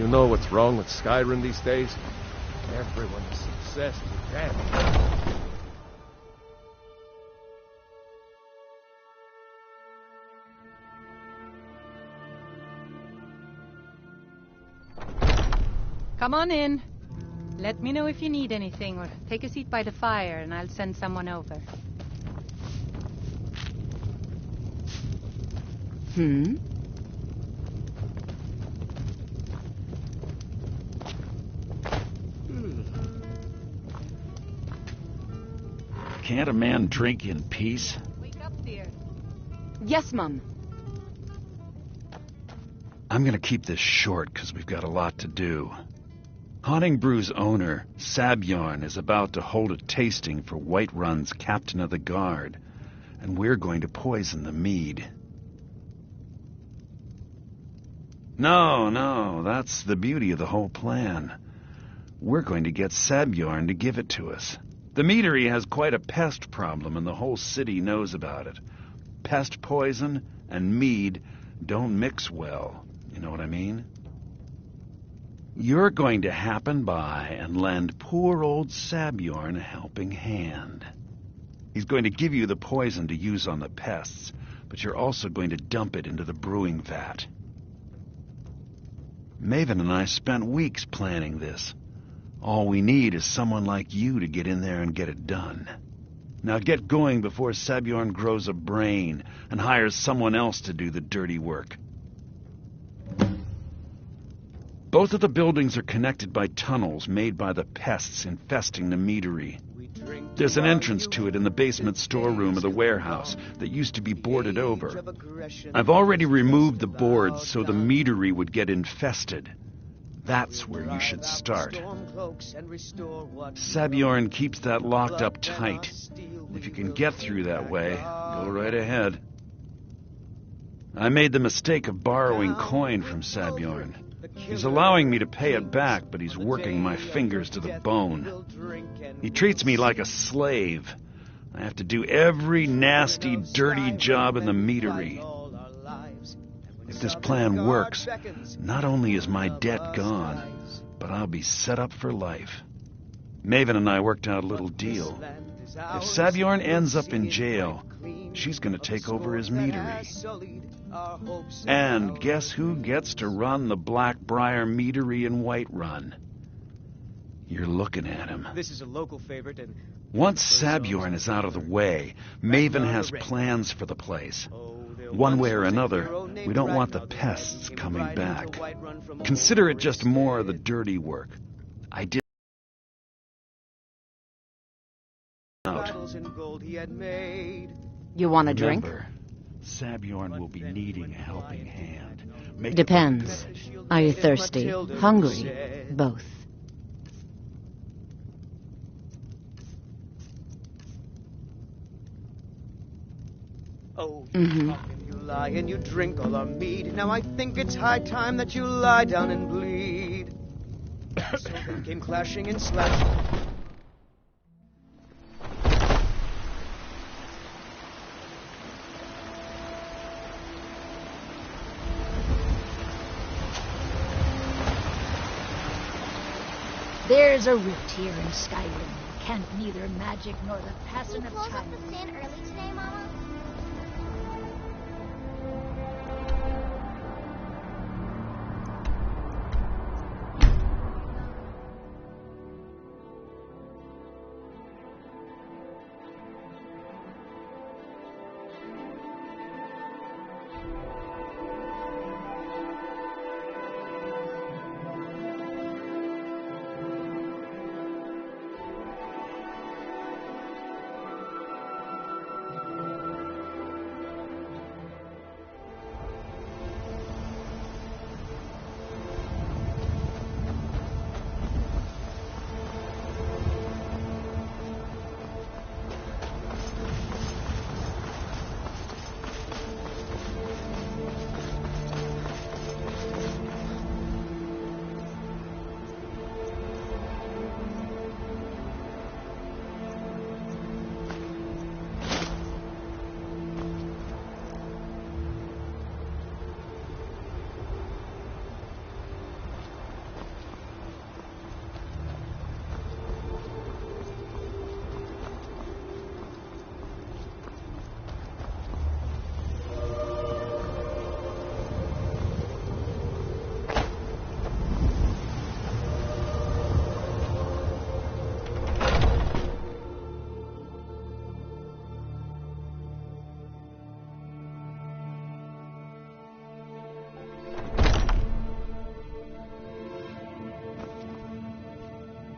You know what's wrong with Skyrim these days? Everyone's obsessed with that. Come on in. Let me know if you need anything, or take a seat by the fire and I'll send someone over. Can't a man drink in peace? Wake up, dear. Yes, Mum. I'm gonna keep this short because we've got a lot to do. Haunting Brew's owner, Sabjorn, is about to hold a tasting for Whiterun's Captain of the Guard, and we're going to poison the mead. No, that's the beauty of the whole plan. We're going to get Sabjorn to give it to us. The meadery has quite a pest problem, and the whole city knows about it. Pest poison and mead don't mix well, you know what I mean? You're going to happen by and lend poor old Sabjorn a helping hand. He's going to give you the poison to use on the pests, but you're also going to dump it into the brewing vat. Maven and I spent weeks planning this. All we need is someone like you to get in there and get it done. Now get going before Sabjorn grows a brain and hires someone else to do the dirty work. Both of the buildings are connected by tunnels made by the pests infesting the meadery. There's an entrance to it in the basement storeroom of the warehouse that used to be boarded over. I've already removed the boards so the meadery would get infested. That's where you should start. Sabjorn keeps that locked up tight. If you can get through that way, go right ahead. I made the mistake of borrowing coin from Sabjorn. He's allowing me to pay it back, but he's working my fingers to the bone. He treats me like a slave. I have to do every nasty, dirty job in the meadery. If this plan works, not only is my debt gone, but I'll be set up for life. Maven and I worked out a little deal. If Sabjorn ends up in jail, she's going to take over his meadery. And guess who gets to run the Blackbriar meadery in Whiterun? You're looking at him. This is a local favorite, and once Sabjorn is out of the way, Maven has plans for the place. One way or another, we don't want the pests coming back. Consider it just more of the dirty work. I did out. You want a drink? Remember, Sabjorn will be needing a helping hand. Depends. Are you thirsty? Hungry? Both. oh, you talk and you lie and you drink all our mead. Now I think it's high time that you lie down and bleed. So then came clashing and slashing. There's a rift here in Skyrim. Can't neither magic nor the passing of Close up time. the stand early today, Mama?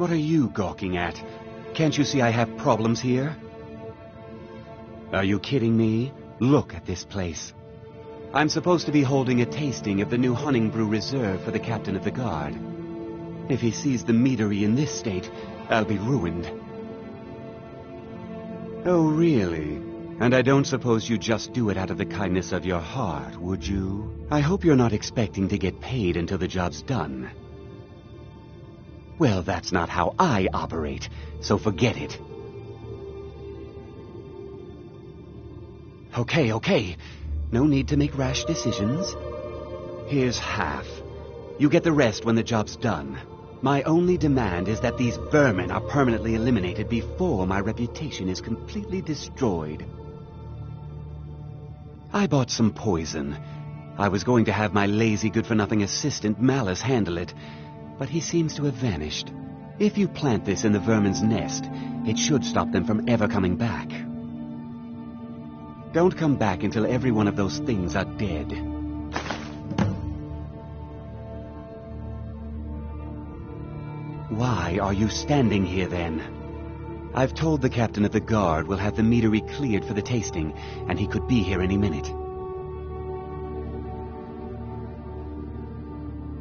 What are you gawking at? Can't you see I have problems here? Are you kidding me? Look at this place. I'm supposed to be holding a tasting of the new Hunting Brew Reserve for the captain of the guard. If he sees the meadery in this state, I'll be ruined. Oh, really? And I don't suppose you just do it out of the kindness of your heart, would you? I hope you're not expecting to get paid until the job's done. Well, that's not how I operate, so forget it. Okay. No need to make rash decisions. Here's half. You get the rest when the job's done. My only demand is that these vermin are permanently eliminated before my reputation is completely destroyed. I bought some poison. I was going to have my lazy good-for-nothing assistant Malice handle it, but he seems to have vanished. If you plant this in the vermin's nest, it should stop them from ever coming back. Don't come back until every one of those things are dead. Why are you standing here, then? I've told the captain of the guard we'll have the meadery cleared for the tasting, and he could be here any minute.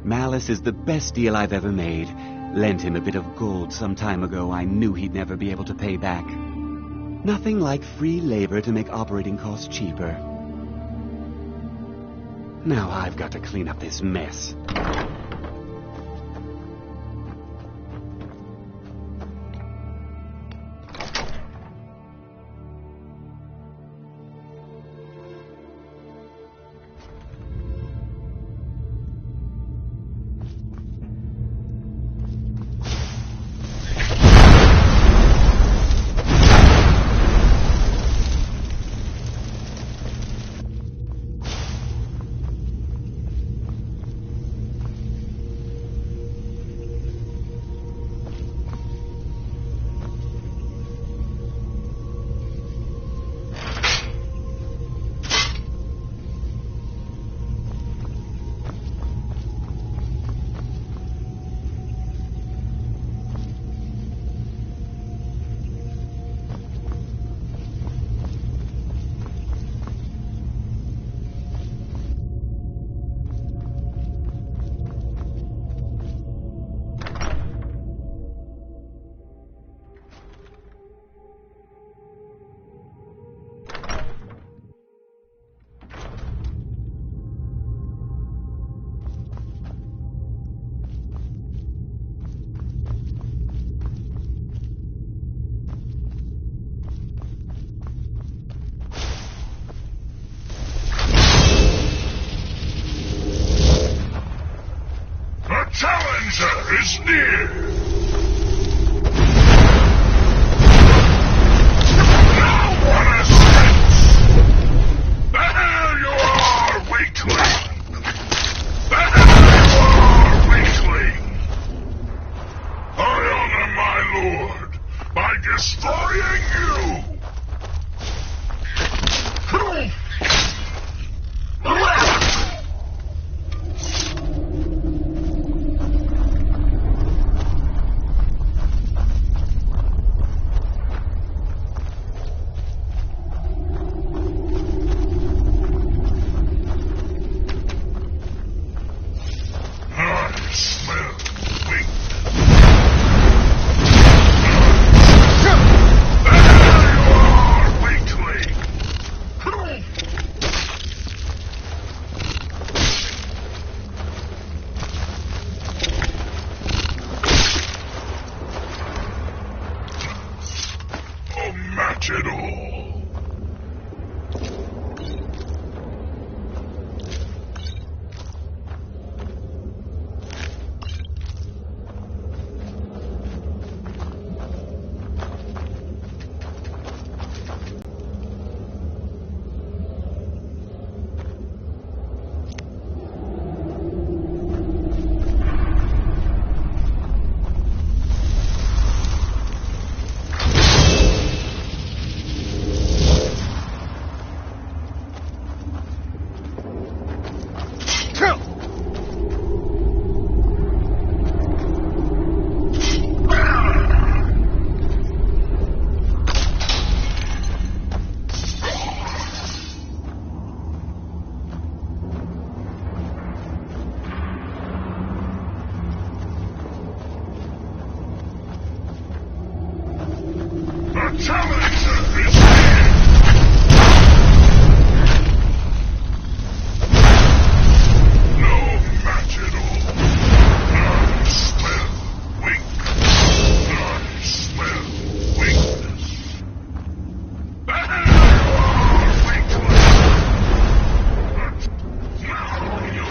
Malice is the best deal I've ever made. Lent him a bit of gold some time ago I knew he'd never be able to pay back. Nothing like free labor to make operating costs cheaper. Now I've got to clean up this mess. Challenger is near! Now what a sense! There you are, weakling! There you are, weakling! I honor my lord by destroying you! It all. challenger is here! No match at all. None smell weakness. None smell weakness. There you are, weakling! Now you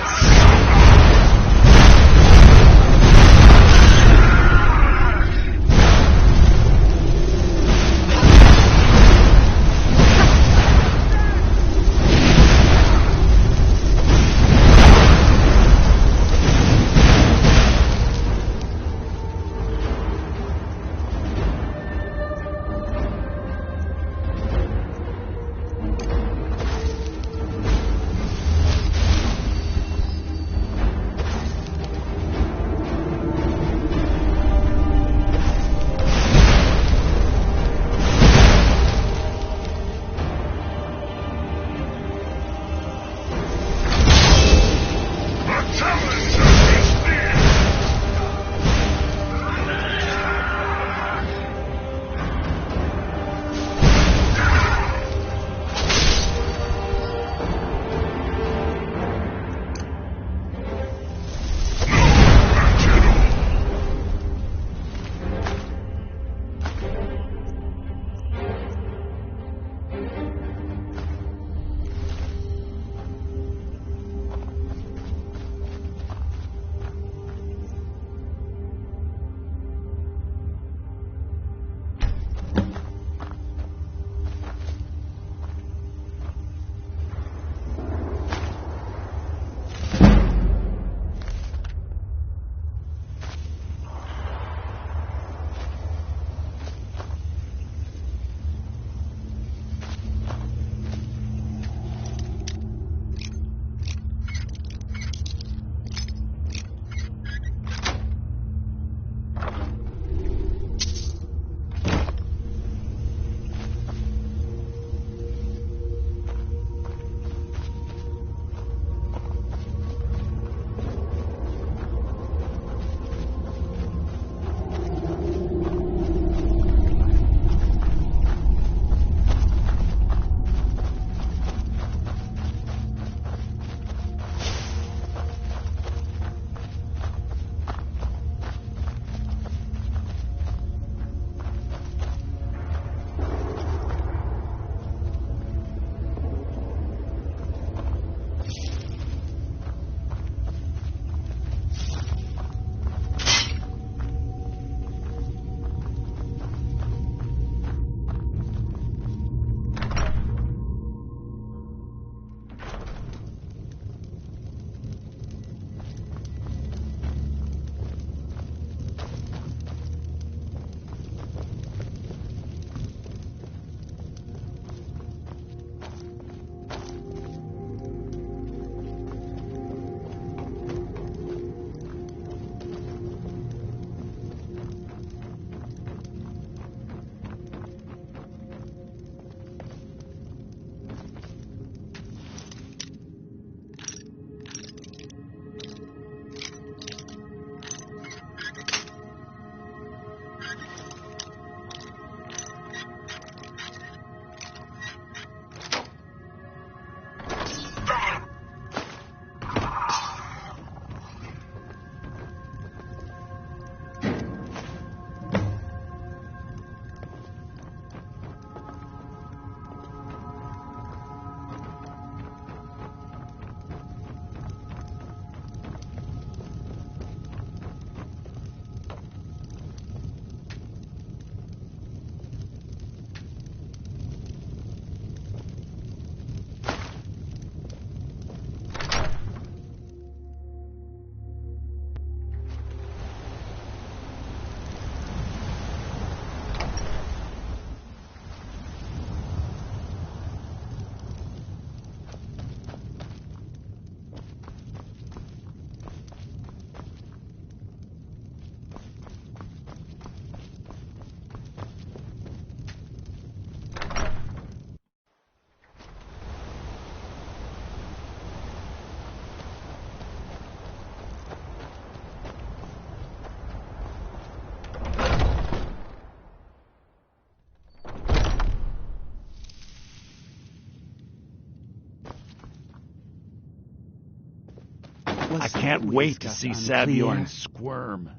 I can't wait to see Sabjorn squirm.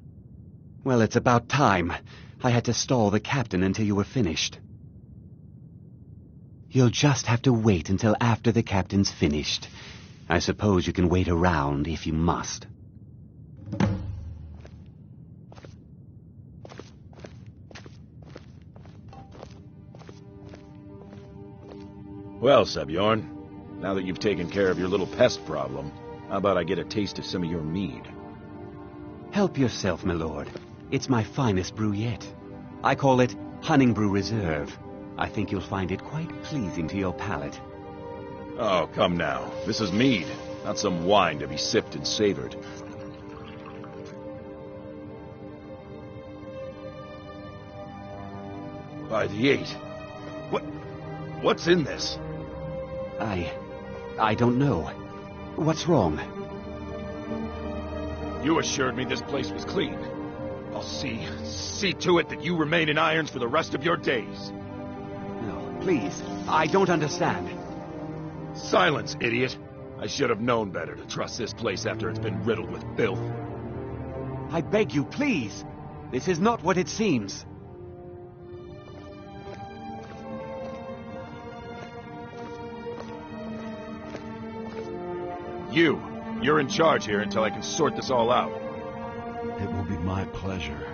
Well, it's about time. I had to stall the captain until you were finished. You'll just have to wait until after the captain's finished. I suppose you can wait around if you must. Well, Sabjorn, now that you've taken care of your little pest problem, how about I get a taste of some of your mead? Help yourself, my lord. It's my finest brew yet. I call it Hunning Brew Reserve. I think you'll find it quite pleasing to your palate. Oh, come now. This is mead, not some wine to be sipped and savored. By the 8. What's in this? I don't know. What's wrong? You assured me this place was clean. I'll see to it that you remain in irons for the rest of your days. No, please. I don't understand. Silence, idiot. I should have known better to trust this place after it's been riddled with filth. I beg you, please. This is not what it seems. You're in charge here until I can sort this all out. It will be my pleasure.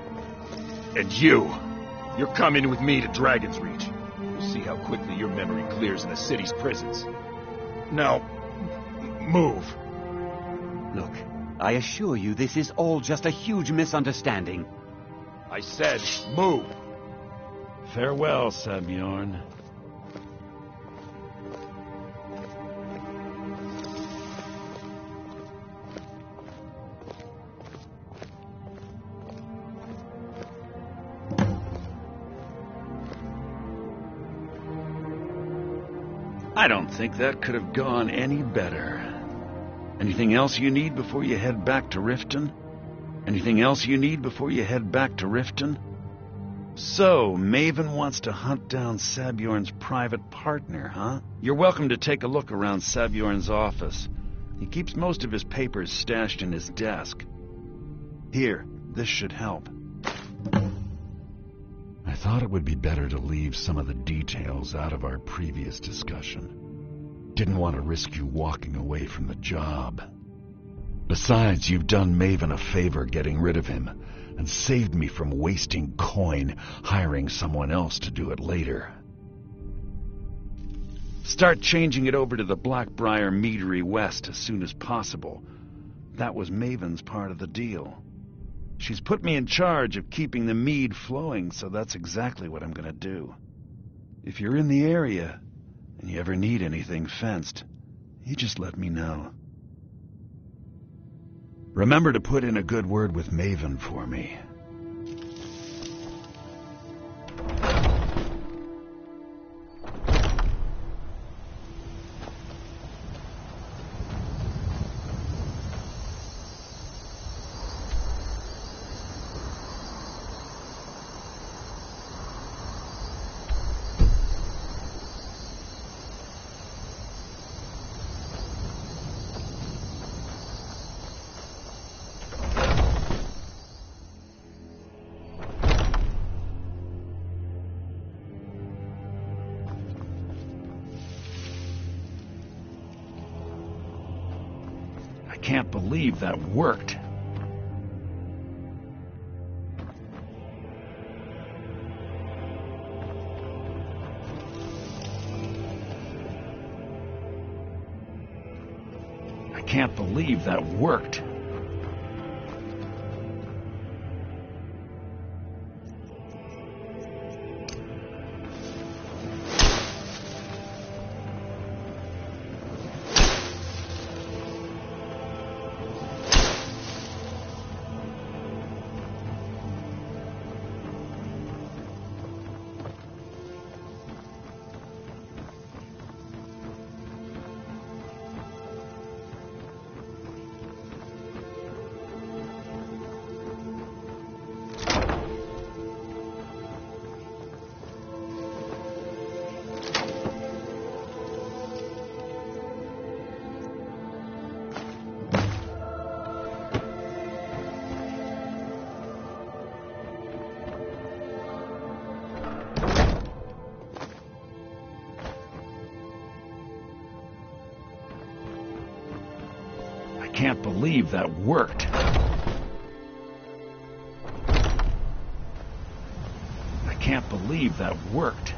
And you're coming with me to Dragon's Reach. We'll see how quickly your memory clears in the city's prisons. Now, move. Look, I assure you this is all just a huge misunderstanding. I said, move. Farewell, Sabjorn. I don't think that could have gone any better. Anything else you need before you head back to Riften? Anything else you need before you head back to Riften? So, Maven wants to hunt down Sabjorn's private partner, huh? You're welcome to take a look around Sabjorn's office. He keeps most of his papers stashed in his desk. Here, this should help. I thought it would be better to leave some of the details out of our previous discussion. Didn't want to risk you walking away from the job. Besides, you've done Maven a favor getting rid of him, and saved me from wasting coin hiring someone else to do it later. Start changing it over to the Blackbriar Meadery West as soon as possible. That was Maven's part of the deal. She's put me in charge of keeping the mead flowing, so that's exactly what I'm gonna do. If you're in the area, and you ever need anything fenced, you just let me know. Remember to put in a good word with Maven for me. I can't believe that worked. I can't believe that worked. can't believe that worked. I can't believe that worked.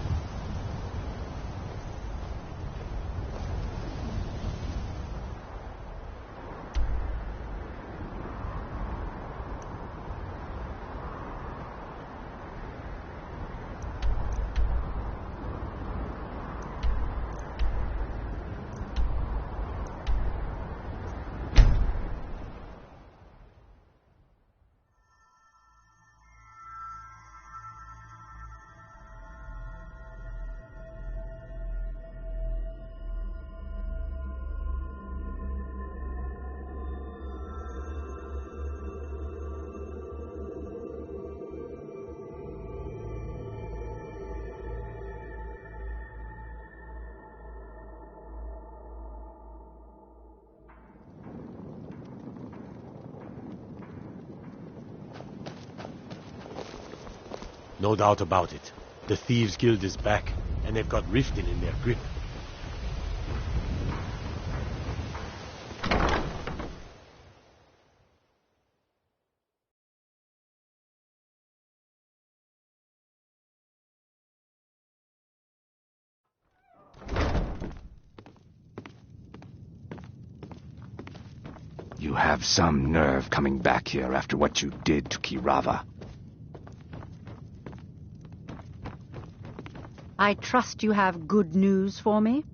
No doubt about it. The Thieves' Guild is back, and they've got Riften in their grip. You have some nerve coming back here after what you did to Kirava. I trust you have good news for me?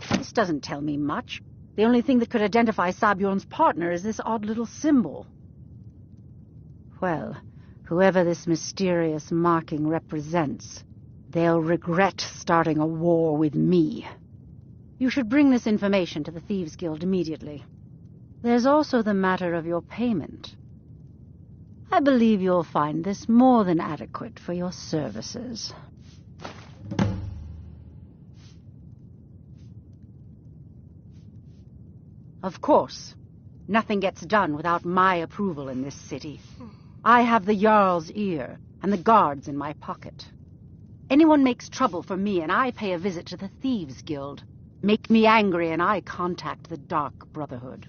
This doesn't tell me much. The only thing that could identify Sabjorn's partner is this odd little symbol. Well, whoever this mysterious marking represents, they'll regret starting a war with me. You should bring this information to the Thieves' Guild immediately. There's also the matter of your payment. I believe you'll find this more than adequate for your services. Of course, nothing gets done without my approval in this city. I have the Jarl's ear and the guards in my pocket. Anyone makes trouble for me and I pay a visit to the Thieves' Guild. Make me angry and I contact the Dark Brotherhood.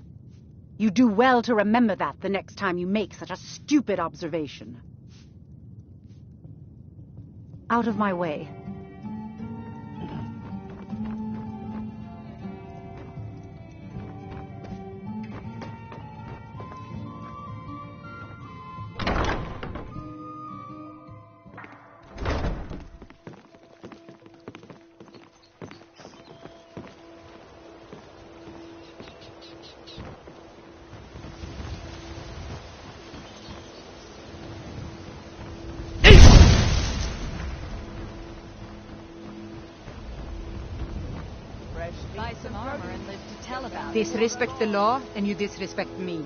You do well to remember that the next time you make such a stupid observation. Out of my way. Buy some armor and live to tell about it. Disrespect the law, and you disrespect me.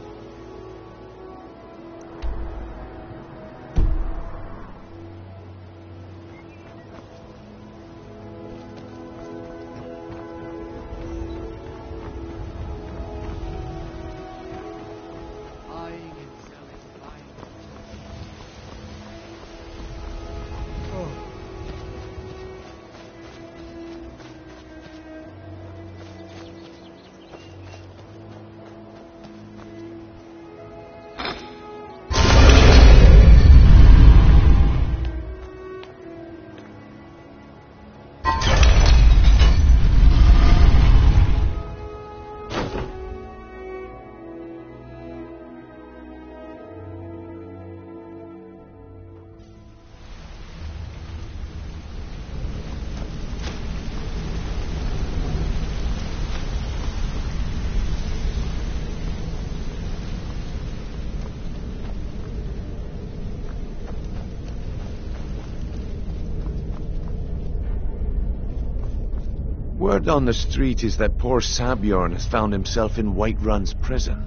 Word on the street is that poor Sabjorn has found himself in Whiterun's prison.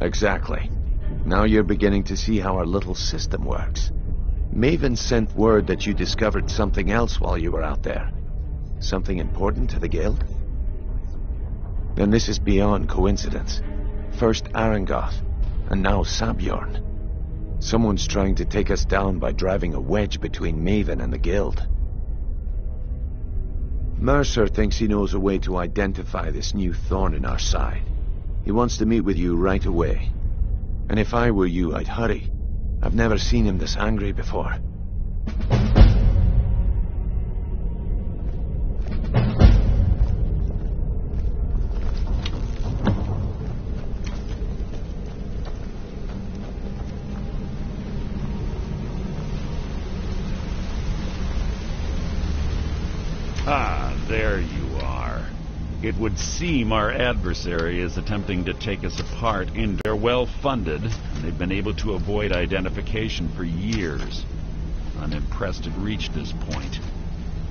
Exactly. Now you're beginning to see how our little system works. Maven sent word that you discovered something else while you were out there. Something important to the guild? Then this is beyond coincidence. First Arangoth, and now Sabjorn. Someone's trying to take us down by driving a wedge between Maven and the guild. Mercer thinks he knows a way to identify this new thorn in our side. He wants to meet with you right away. And if I were you, I'd hurry. I've never seen him this angry before. Ah, there you are. It would seem our adversary is attempting to take us apart, and they're well funded, and they've been able to avoid identification for years. I'm impressed it reached this point.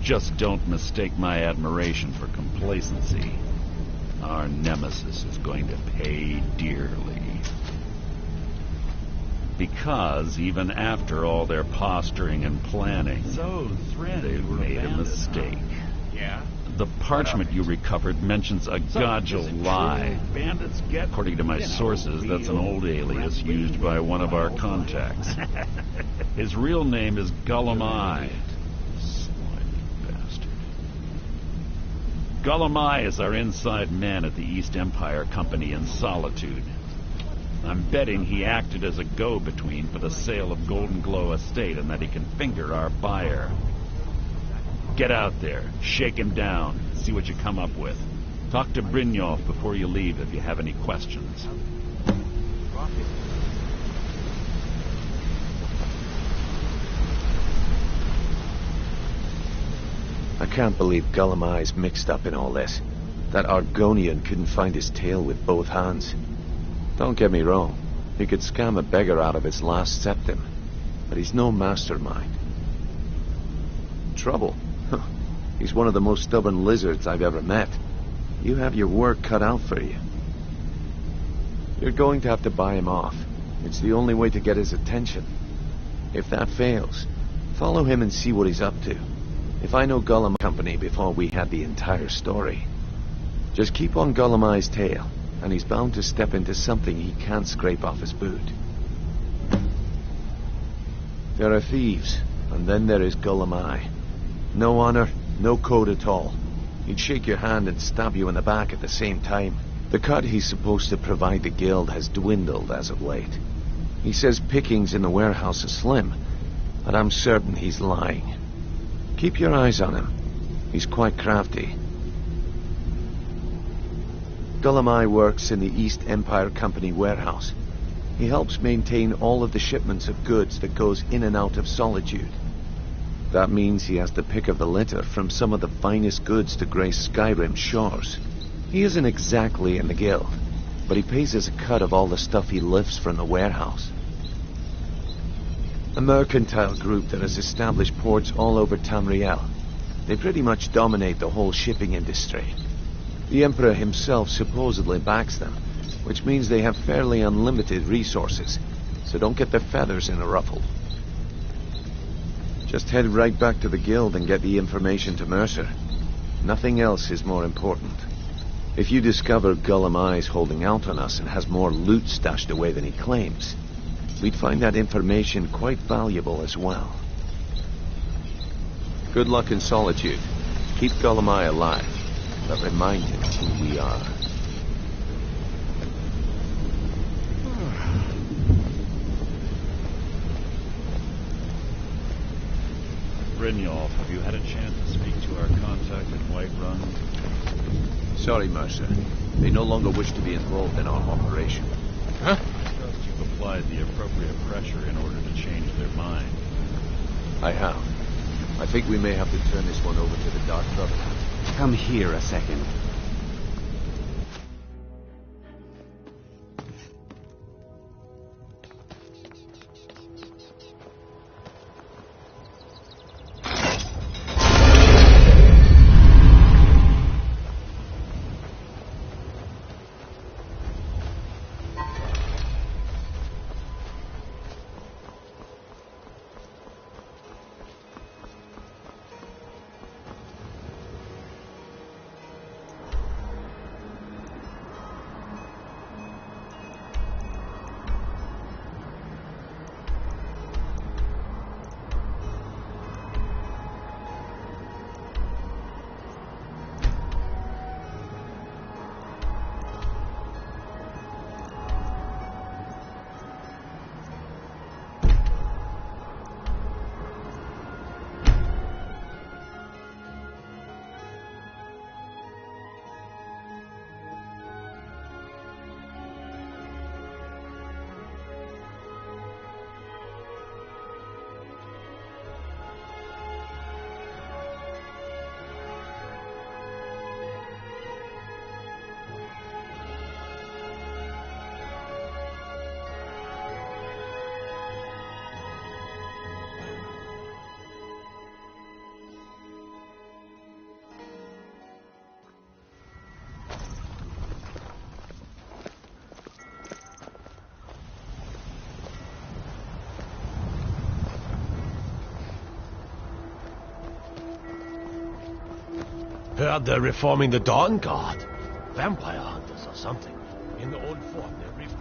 Just don't mistake my admiration for complacency. Our nemesis is going to pay dearly. Because even after all their posturing and planning, they've made a mistake. Yeah? The parchment you recovered mentions a Godjal lie. According to my sources, that's an old alias used by one of our contacts. His real name is Gullum. Slimy bastard. Gullum is our inside man at the East Empire Company in Solitude. I'm betting he acted as a go-between for the sale of Golden Glow Estate and that he can finger our buyer. Get out there, shake him down, see what you come up with. Talk to Brynjolf before you leave if you have any questions. I can't believe Gullum mixed up in all this. That Argonian couldn't find his tail with both hands. Don't get me wrong, he could scam a beggar out of his last septim, but he's no mastermind. Trouble? Huh. He's one of the most stubborn lizards I've ever met. You have your work cut out for you. You're going to have to buy him off. It's the only way to get his attention. If that fails, follow him and see what he's up to. If I know Gullum Company before we had the entire story, just keep on Gullum's tail, and he's bound to step into something he can't scrape off his boot. There are thieves, and then there is Gullum. No honor, no code at all. He'd shake your hand and stab you in the back at the same time. The cut he's supposed to provide the guild has dwindled as of late. He says pickings in the warehouse are slim, but I'm certain he's lying. Keep your eyes on him. He's quite crafty. Gullum works in the East Empire Company warehouse. He helps maintain all of the shipments of goods that goes in and out of Solitude. That means he has the pick of the litter from some of the finest goods to grace Skyrim's shores. He isn't exactly in the guild, but he pays us a cut of all the stuff he lifts from the warehouse. A mercantile group that has established ports all over Tamriel. They pretty much dominate the whole shipping industry. The Emperor himself supposedly backs them, which means they have fairly unlimited resources, so don't get their feathers in a ruffle. Just head right back to the guild and get the information to Mercer. Nothing else is more important. If you discover Gullum holding out on us and has more loot stashed away than he claims, we'd find that information quite valuable as well. Good luck in Solitude. Keep Gullum alive, but remind him who we are. Brynjolf, have you had a chance to speak to our contact at Whiterun? Sorry, Mercer. They no longer wish to be involved in our operation. Huh? I trust you've applied the appropriate pressure in order to change their mind. I have. I think we may have to turn this one over to the Dark Brotherhood. Come here a second. Heard they're reforming the Dawn Guard. Vampire hunters or something. In the old fort, they're rifting.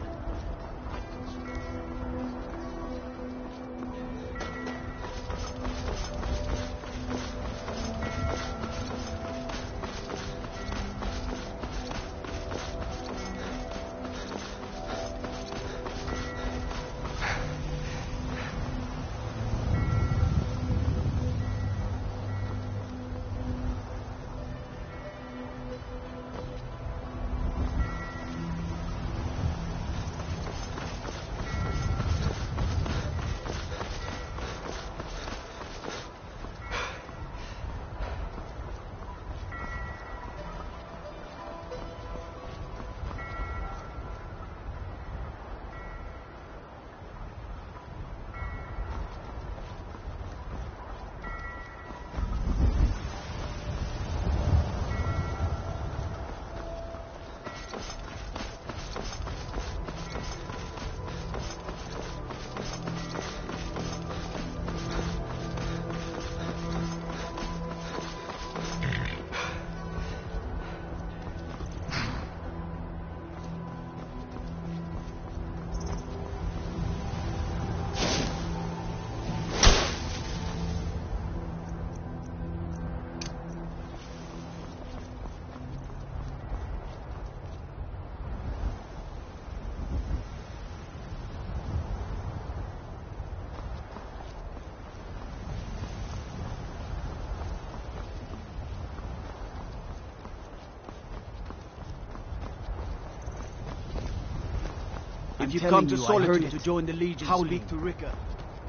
You've come to Solitude to join the Legion. How speak to Ricker.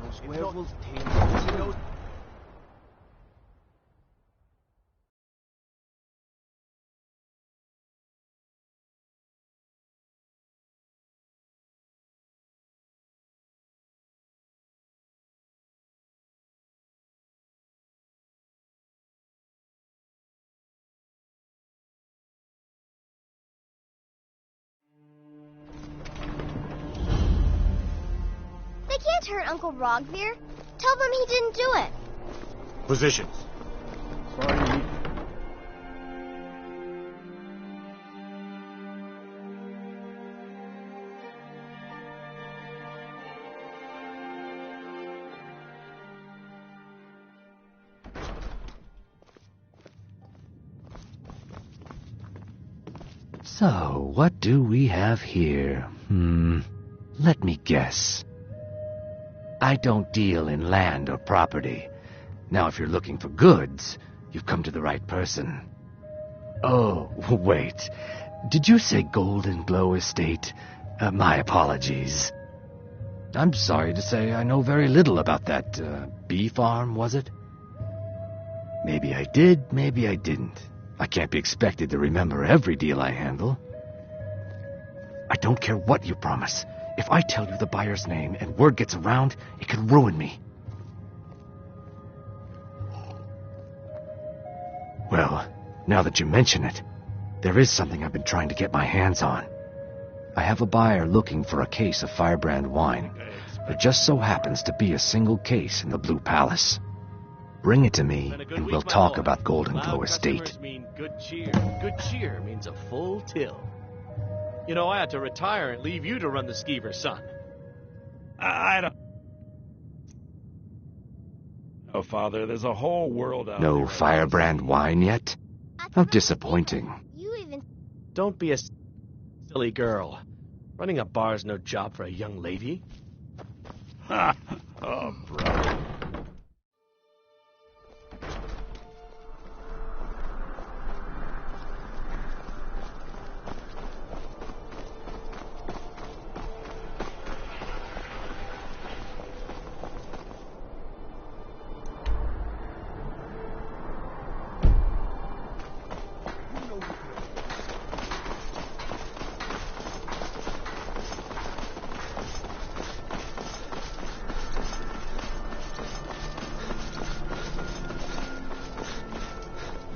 Those werewolf tales. He knows. They can't hurt Uncle Rogvir. Tell them he didn't do it. Positions. Sorry. So, what do we have here? Let me guess. I don't deal in land or property. Now, if you're looking for goods, you've come to the right person. Oh, wait. Did you say Golden Glow Estate? My apologies. I'm sorry to say I know very little about that, bee farm, was it? Maybe I did, maybe I didn't. I can't be expected to remember every deal I handle. I don't care what you promise. If I tell you the buyer's name and word gets around, it could ruin me. Well, now that you mention it, there is something I've been trying to get my hands on. I have a buyer looking for a case of firebrand wine. There just so happens to be a single case in the Blue Palace. Bring it to me, and we'll talk about Golden Glow Estate. Mean good cheer. Good cheer means a full till. You know, I had to retire and leave you to run the skeever, son. I don't... Oh, Father, there's a whole world out there. No firebrand wine yet? How disappointing. You even... Don't be a silly girl. Running a bar's no job for a young lady. Ha! Oh, brother.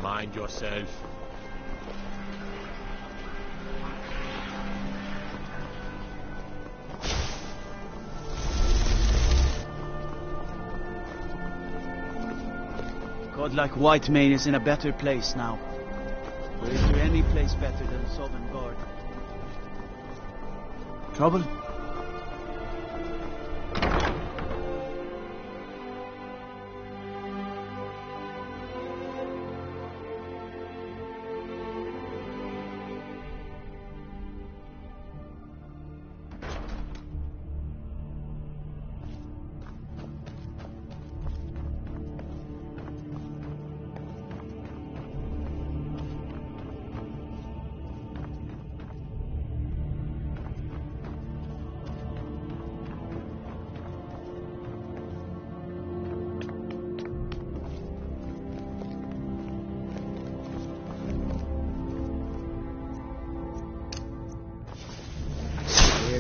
Mind yourself. God like Whitemane is in a better place now. Or is there any place better than Sovngarde? Trouble?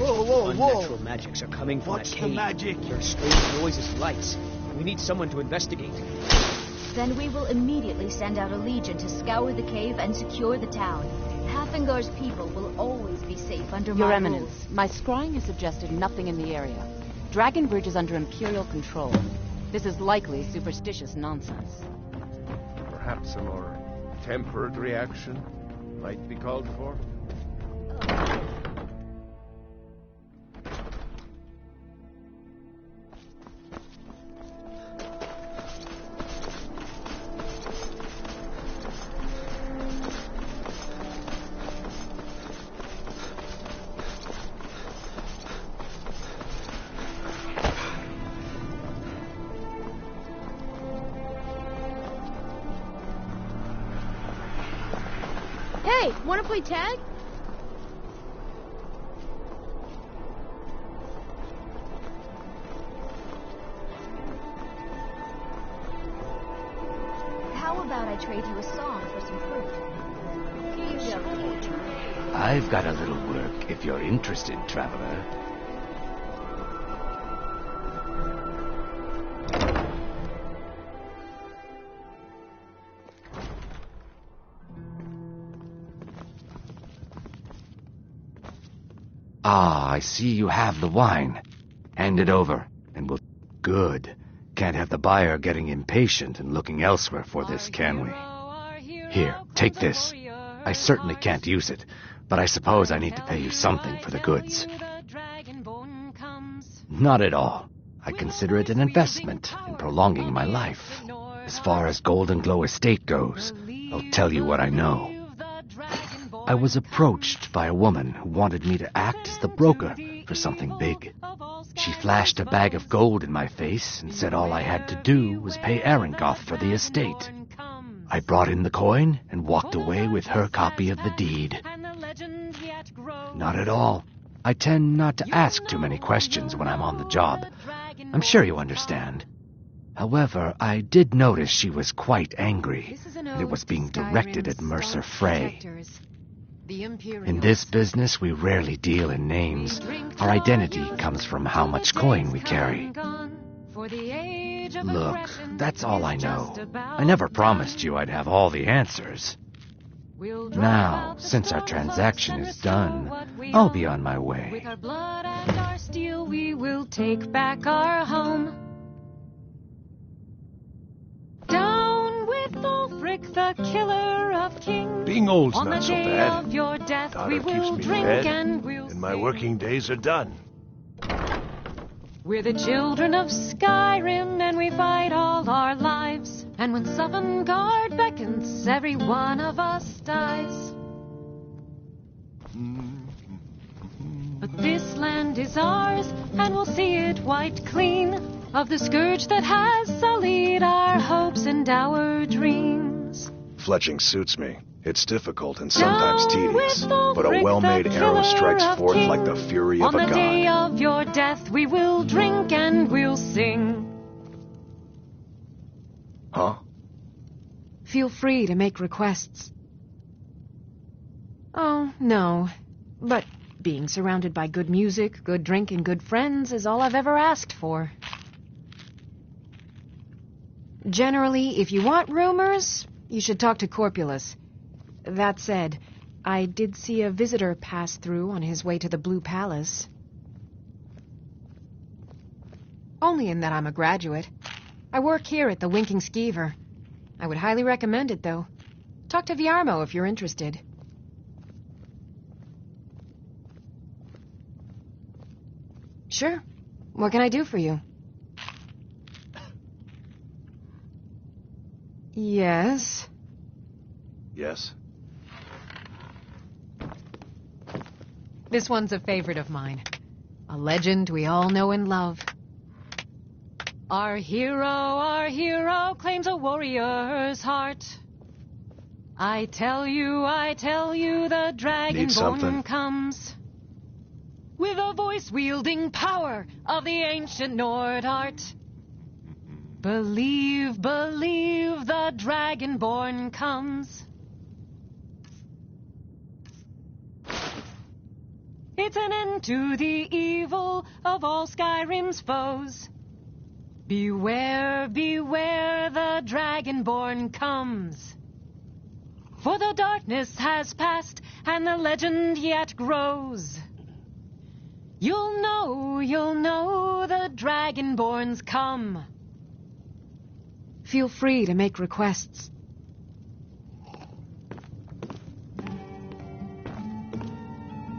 Unnatural magics are coming from What's a the cave. magic? There are strange noises and lights. We need someone to investigate. Then we will immediately send out a legion to scour the cave and secure the town. Hafingar's people will always be safe under Your my Eminence, rules. my scrying has suggested nothing in the area. Dragon Bridge is under Imperial control. This is likely superstitious nonsense. Perhaps a more tempered reaction might be called for. Hey, wanna play tag? How about I trade you a song for some fruit? Here you go. I've got a little work if you're interested, traveler. Ah, I see you have the wine. Hand it over, and we'll... Good. Can't have the buyer getting impatient and looking elsewhere for this, can we? Here, take this. I certainly can't use it, but I suppose I need to pay you something for the goods. Not at all. I consider it an investment in prolonging my life. As far as Golden Glow Estate goes, I'll tell you what I know. I was approached by a woman who wanted me to act as the broker for something big. She flashed a bag of gold in my face and said all I had to do was pay Arangoth for the estate. I brought in the coin and walked away with her copy of the deed. Not at all. I tend not to ask too many questions when I'm on the job. I'm sure you understand. However, I did notice she was quite angry, and it was being directed at Mercer Frey. In this business, we rarely deal in names. Our identity comes from how much coin we carry. Look, that's all I know. I never promised you I'd have all the answers. Now, since our transaction is done, I'll be on my way. With our blood and our steel, we will take back our home. Down with Ulfric, the killer of kings. Being old's On not the so day bad. of your death, Daughter we keeps will me drink fed, and we'll and my sing. working days are done. We're the children of Skyrim, and we fight all our lives. And when Sovngarde beckons, every one of us dies. But this land is ours, and we'll see it wiped clean of the scourge that has sullied our hopes and our dreams. Fletching suits me. It's difficult and sometimes Down with tedious, but a Ulfric, well-made the arrow strikes killer of forth like the kings. fury of On a the day god. of your death, we will drink and we'll sing. Huh? Feel free to make requests. Oh, no. But being surrounded by good music, good drink, and good friends is all I've ever asked for. Generally, if you want rumors, you should talk to Corpulus. That said, I did see a visitor pass through on his way to the Blue Palace. Only in that I'm a graduate. I work here at the Winking Skeever. I would highly recommend it, though. Talk to Viarmo if you're interested. Sure. What can I do for you? Yes. Yes? This one's a favorite of mine. A legend we all know and love. Our hero claims a warrior's heart. I tell you, the Dragonborn comes. With a voice-wielding power of the ancient Nord art. Believe, the Dragonborn comes. It's an end to the evil of all Skyrim's foes. Beware, the Dragonborn comes. For the darkness has passed, and the legend yet grows. You'll know the Dragonborns come. Feel free to make requests.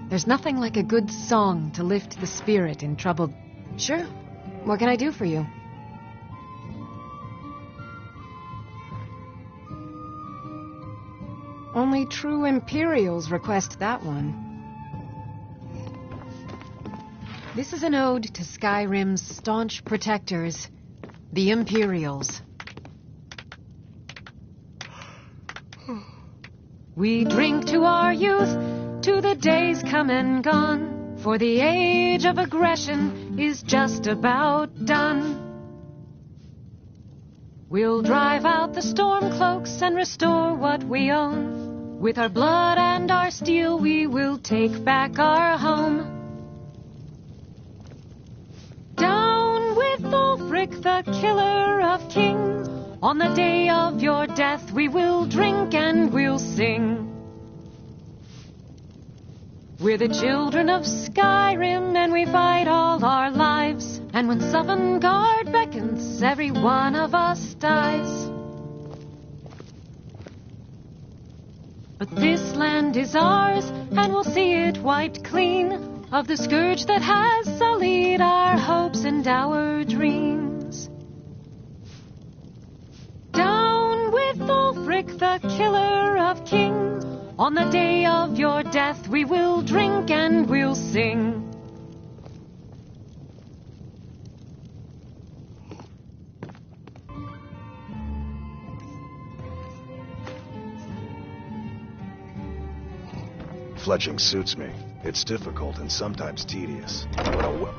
There's nothing like a good song to lift the spirit in troubled... Sure. What can I do for you? Only true Imperials request that one. This is an ode to Skyrim's staunch protectors, the Imperials. We drink to our youth, to the days come and gone, for the age of aggression is just about done. We'll drive out the storm cloaks and restore what we own. With our blood and our steel we will take back our home. Down with Ulfric, the killer of kings. On the day of your death we will drink and we'll sing. We're the children of Skyrim and we fight all our lives. And when Sovngarde beckons, every one of us dies. But this land is ours, and we'll see it wiped clean of the scourge that has sullied our hopes and our dreams. Down with Ulfric, the killer of kings. On the day of your death we will drink and we'll sing. Fletching suits me. It's difficult and sometimes tedious. But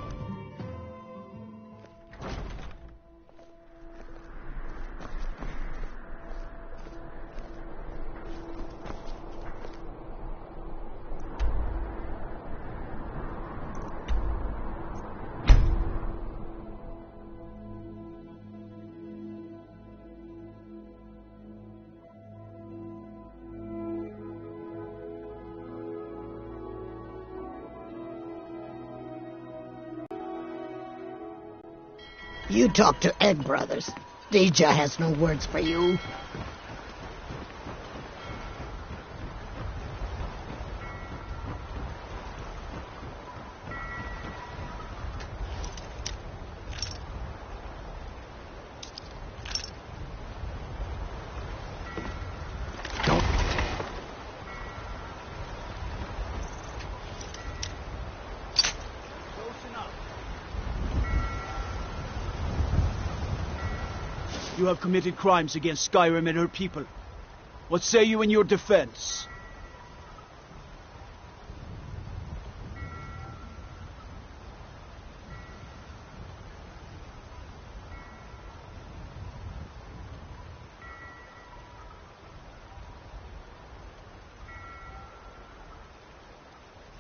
You talk to Egg Brothers. Deja has no words for you. You have committed crimes against Skyrim and her people. What say you in your defense?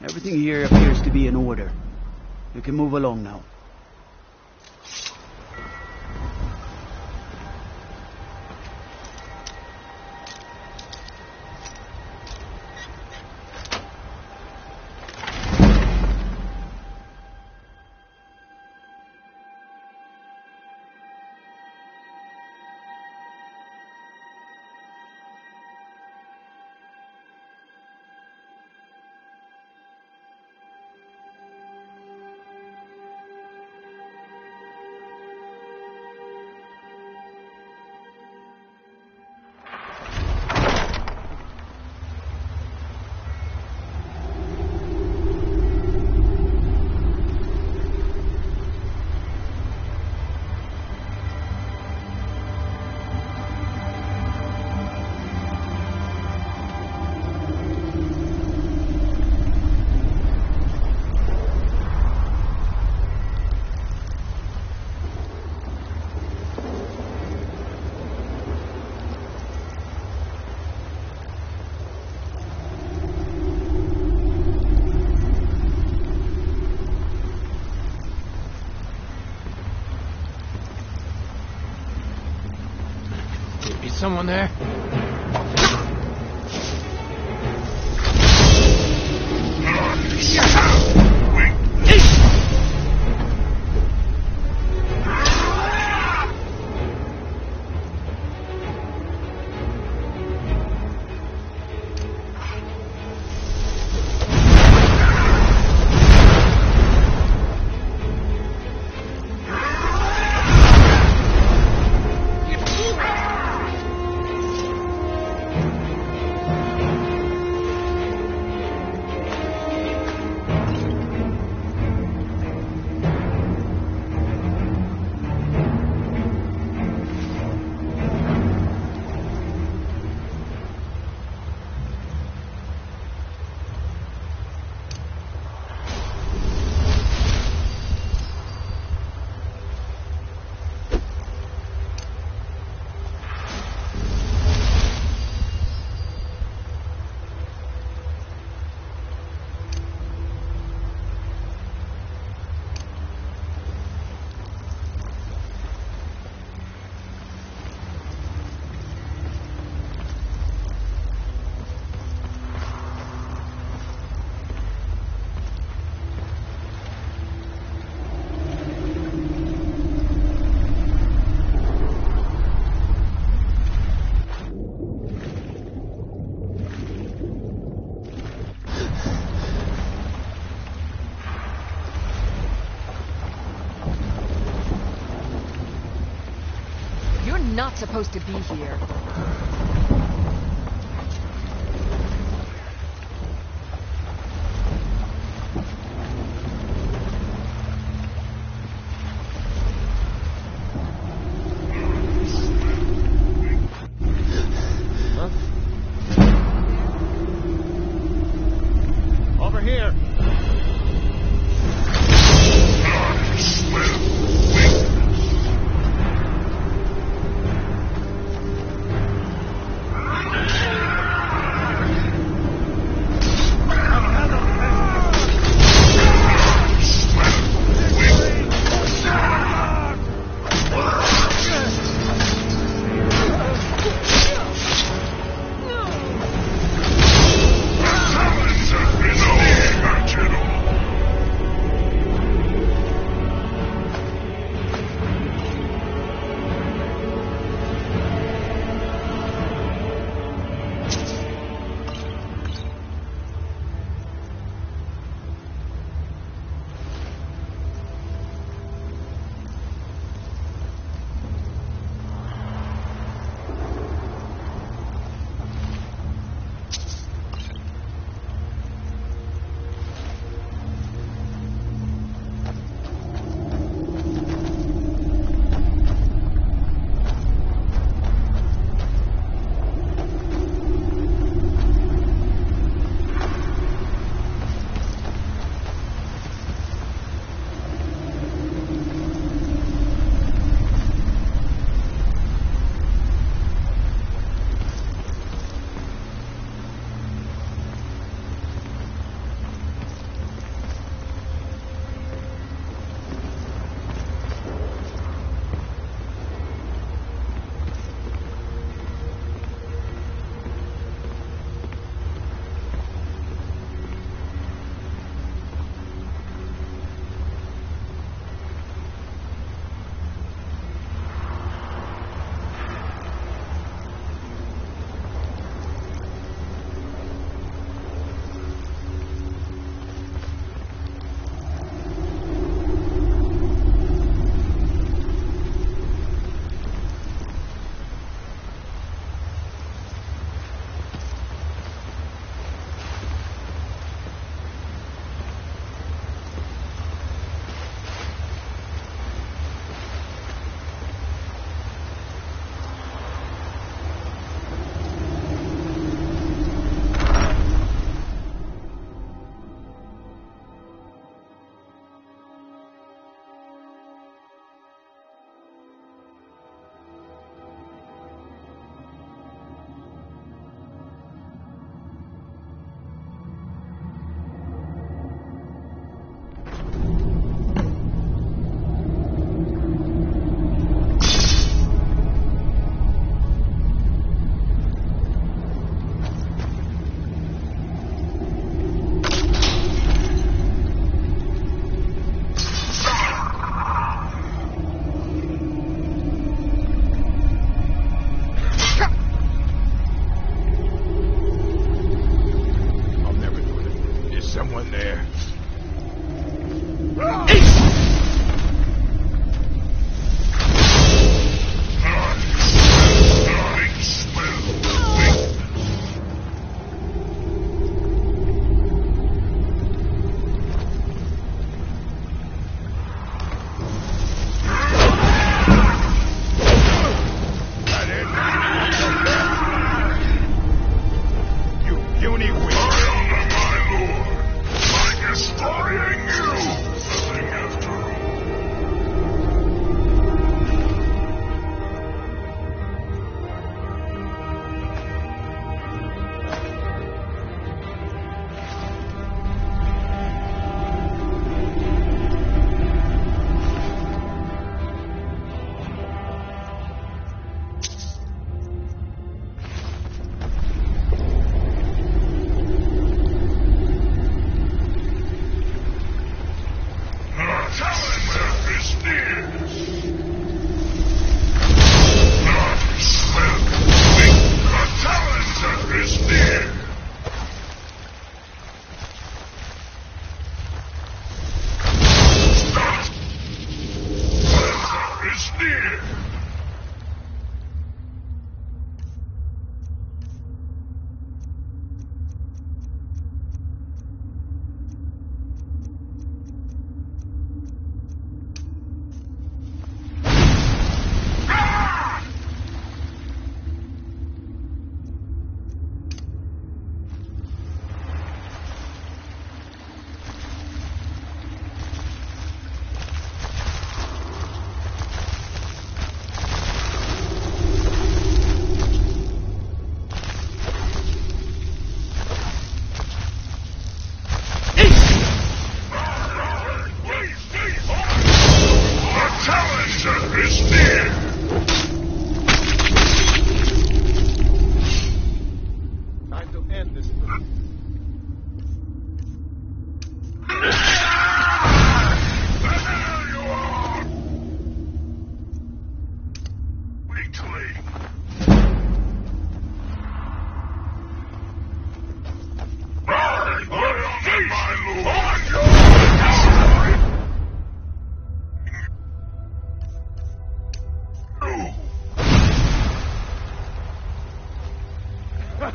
Everything here appears to be in order. You can move along now. someone there? Not supposed to be here. Huh? Over here.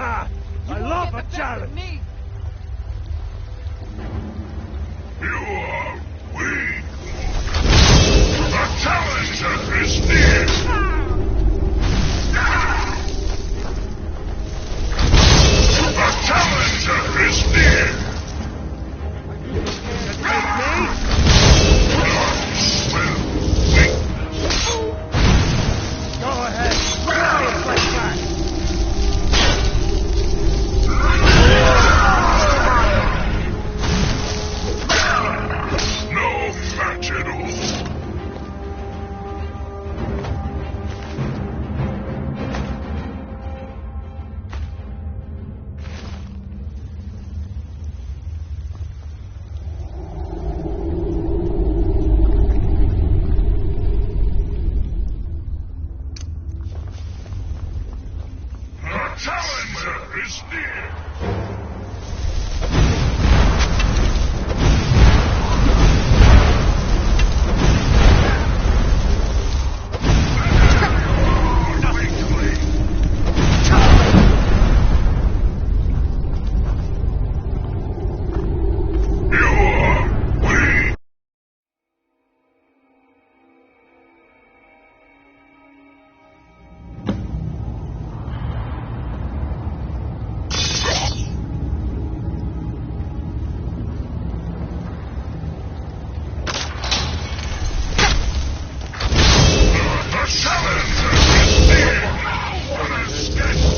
I love a challenge! You are weak. The challenger is near! The challenger is near! Go ahead. Try and fight back. No match at all. The challenger is near. The challenger is near. What escapes?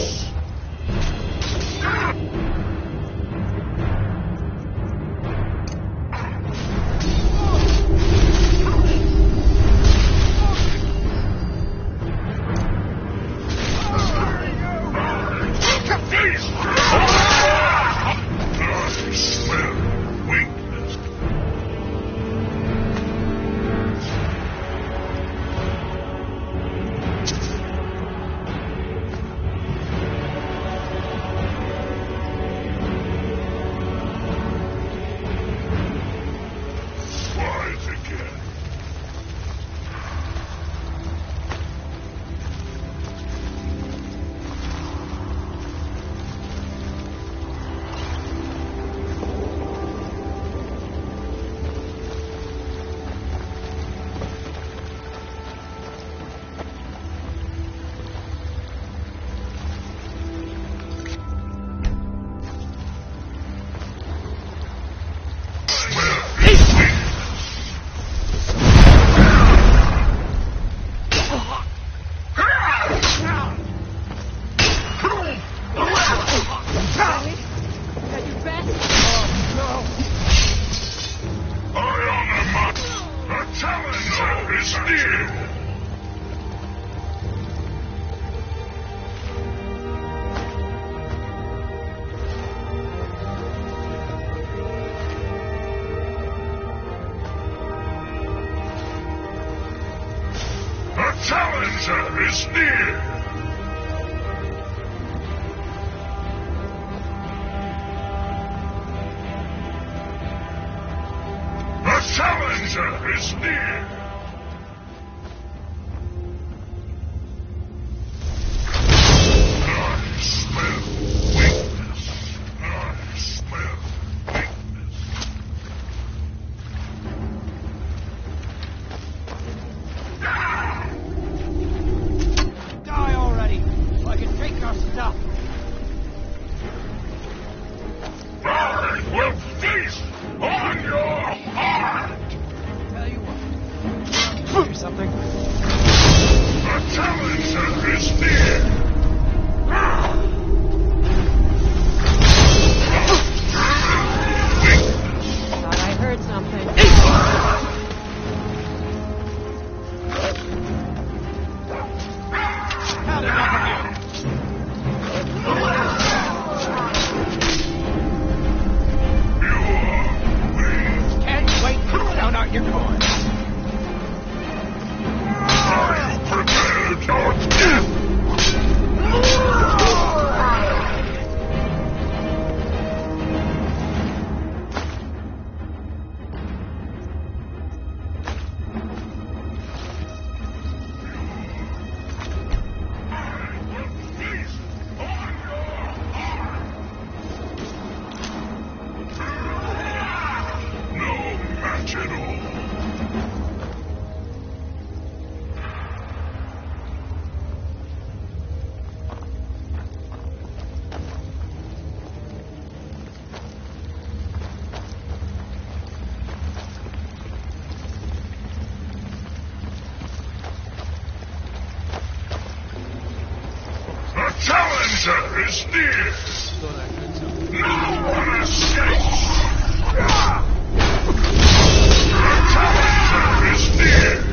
I smell weakness. Rise again. The challenger is near. The challenger is near. The challenger is near. I smell weakness. I smell weakness. Die already, so I can take your stuff. I will feast on your heart. Tell you what. Do something. The challenger is near. Thought I heard something. Had enough of you. answer is near. No one escapes. Your answer is near.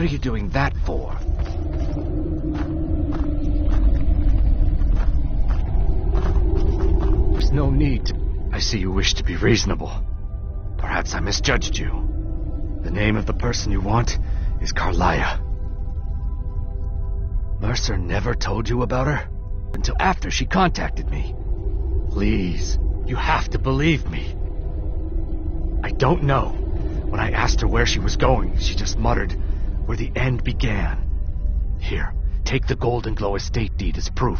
What are you doing that for? There's no need to... I see you wish to be reasonable. Perhaps I misjudged you. The name of the person you want is Carlia. Mercer never told you about her? Until after she contacted me. Please, you have to believe me. I don't know. When I asked her where she was going, she just muttered, where the end began. Here, take the Golden Glow estate deed as proof.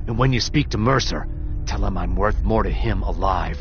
And when you speak to Mercer, tell him I'm worth more to him alive.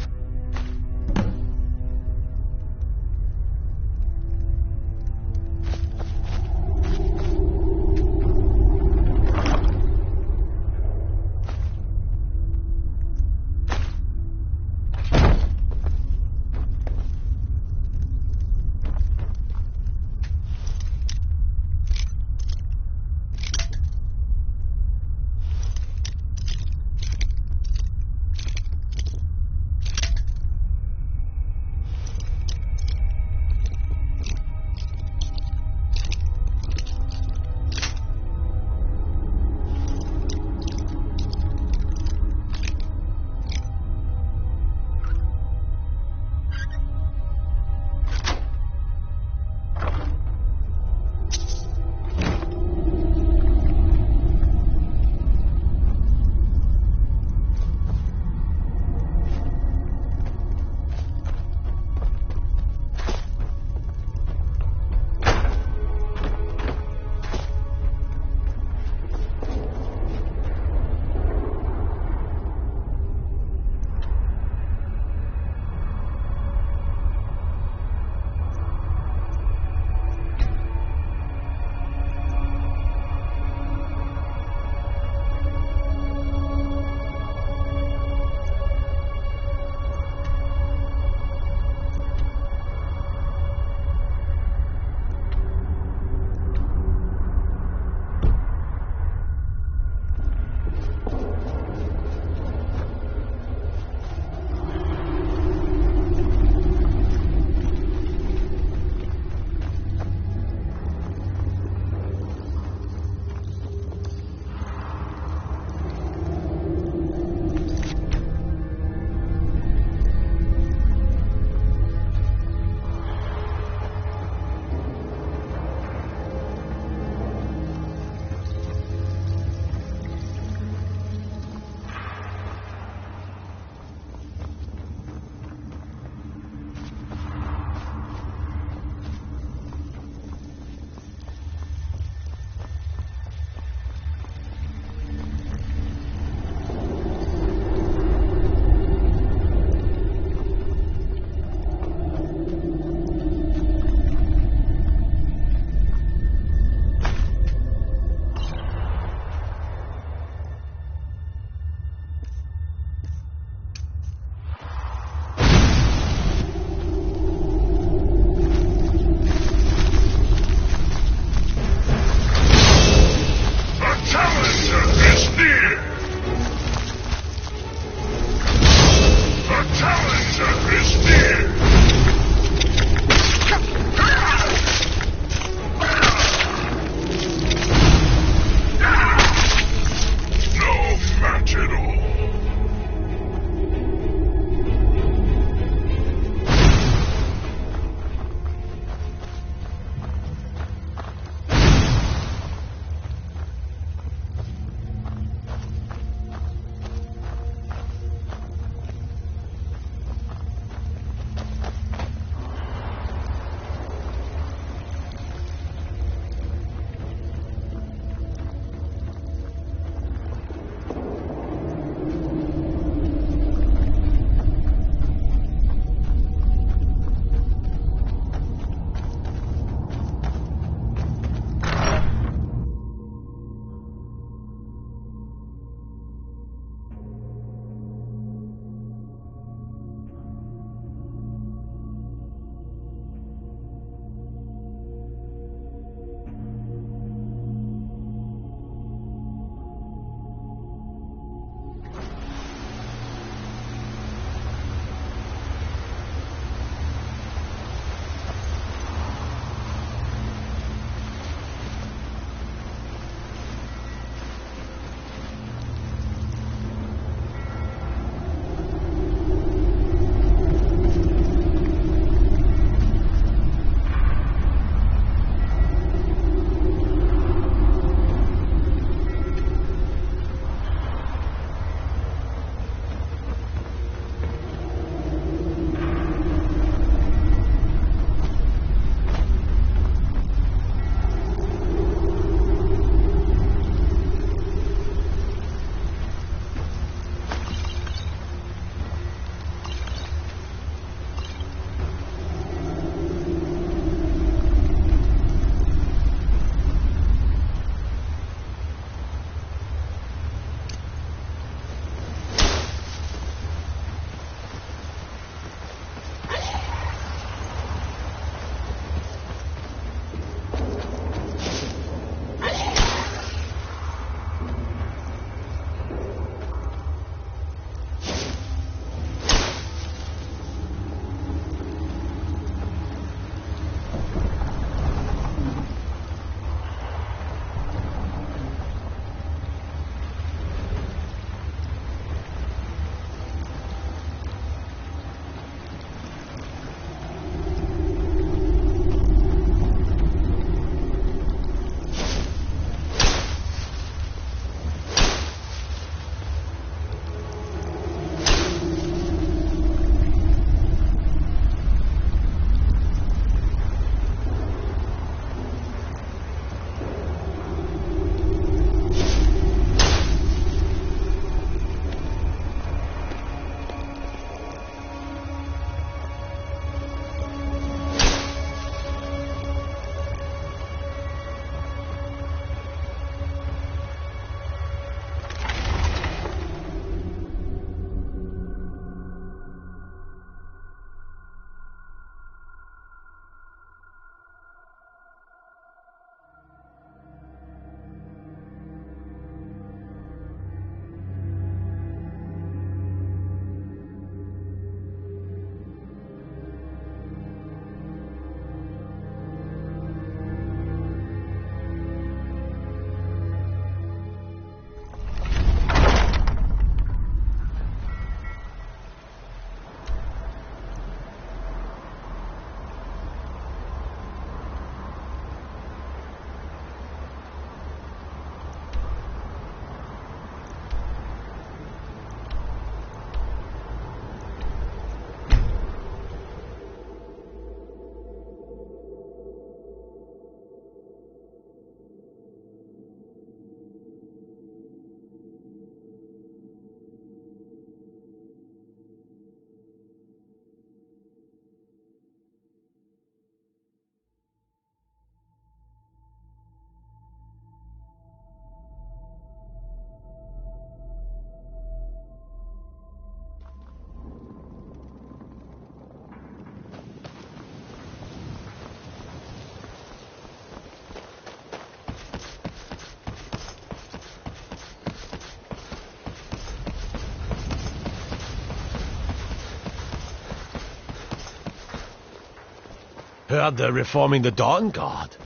Heard they're reforming the Dawn Guard.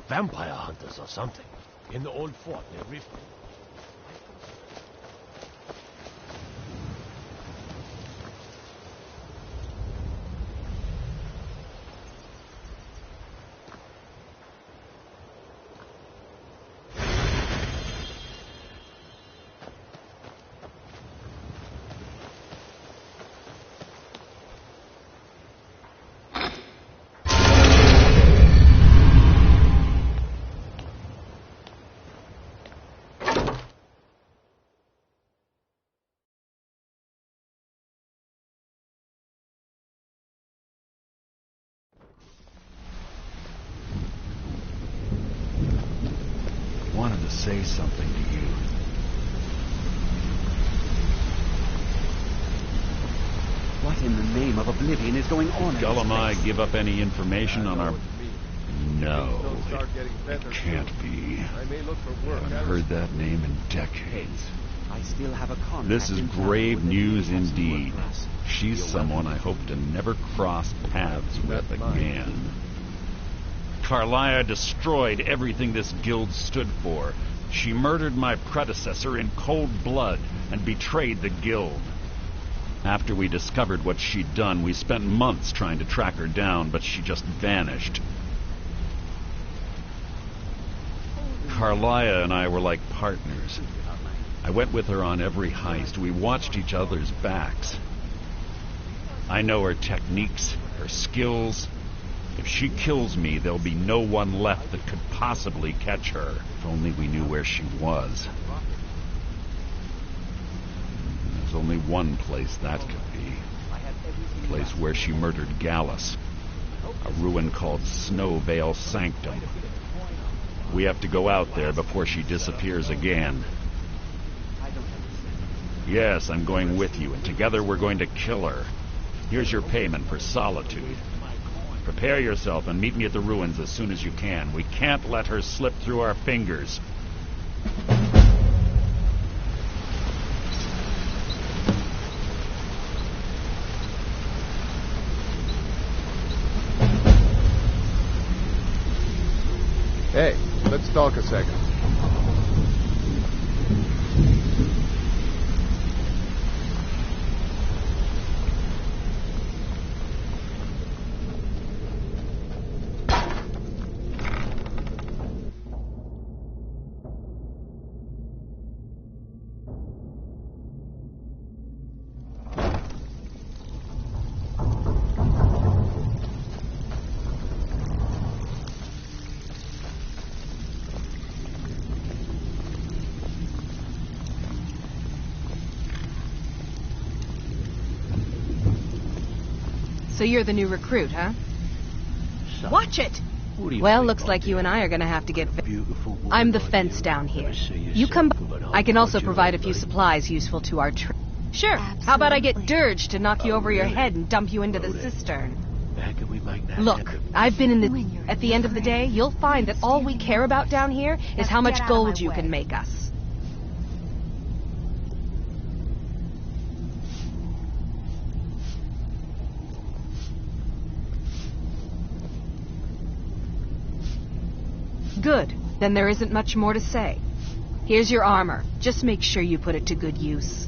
Vampire hunters or something. In the old fort near Rift. Wanted to say something to you. What in the name of oblivion is going on? Gullumai give up any information on our... No, Start getting it better can't soon. be. I may look for work. Haven't heard that name in decades. I still have a contract. This is in town grave with the news Navy indeed. Class. She's You're someone I welcome. hope to never cross paths with again. Carlia destroyed everything this guild stood for. She murdered my predecessor in cold blood and betrayed the guild. After we discovered what she'd done, we spent months trying to track her down, but she just vanished. Carlia and I were like partners. I went with her on every heist. We watched each other's backs. I know her techniques, her skills. If she kills me, there'll be no one left that could possibly catch her. If only we knew where she was. There's only one place that could be. The place where she murdered Gallus. A ruin called Snow Veil Sanctum. We have to go out there before she disappears again. Yes, I'm going with you, and together we're going to kill her. Here's your payment for solitude. Prepare yourself and meet me at the ruins as soon as you can. We can't let her slip through our fingers. Hey, let's talk a second. So you're the new recruit, huh? Watch it! What do you Well, think, looks like Auntie? you and I are gonna have to get... Beautiful woman, I'm the aren't fence you? down here. Never see You yourself come... with an I can also old provide a few buddy. supplies useful to our trip. Sure, how about I get Dirge to knock you Oh, over your really? head and dump you into the Loaded. cistern? Back and we might not Look, have to- I've been in the... At the end of the day, you'll find that all we care about down here is how much gold you can make us. Good. Then there isn't much more to say. Here's your armor. Just make sure you put it to good use.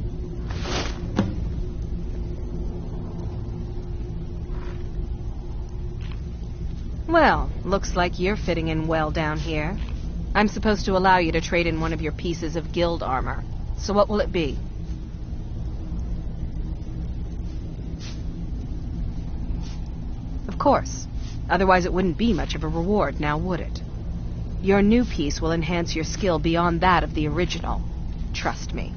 Well, looks like you're fitting in well down here. I'm supposed to allow you to trade in one of your pieces of guild armor. So what will it be? Of course. Otherwise it wouldn't be much of a reward, now would it? Your new piece will enhance your skill beyond that of the original. Trust me.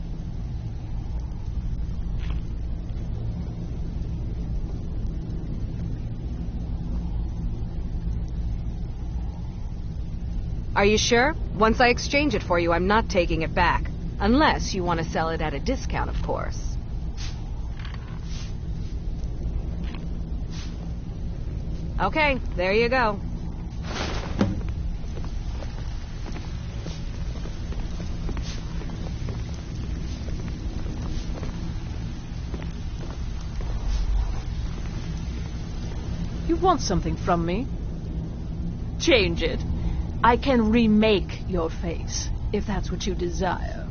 Are you sure? Once I exchange it for you, I'm not taking it back. Unless you want to sell it at a discount, of course. Okay, there you go. You want something from me? change it. I can remake your face, if that's what you desire.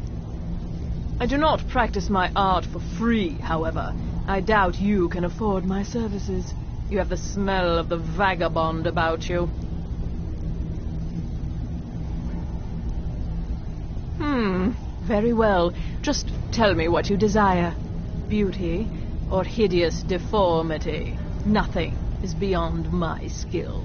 I do not practice my art for free, however. I doubt you can afford my services. You have the smell of the vagabond about you. Very well. Just tell me what you desire. Beauty or hideous deformity. Nothing is beyond my skill.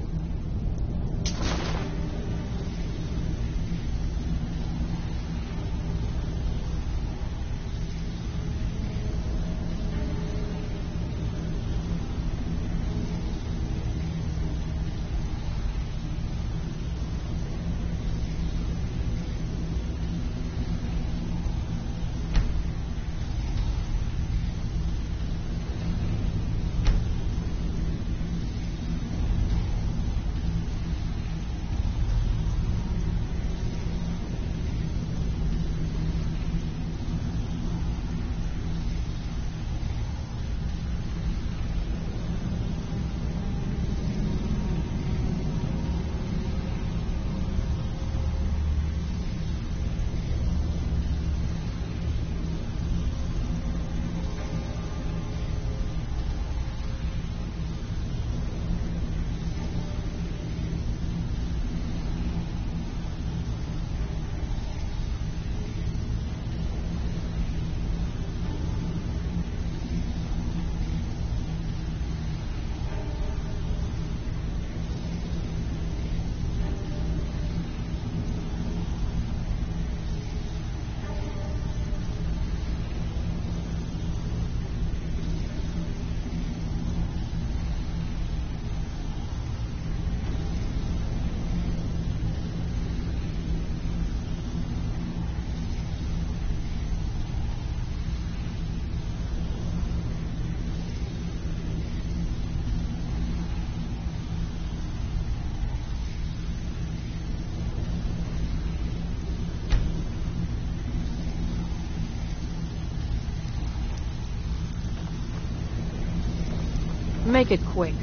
Make it quick.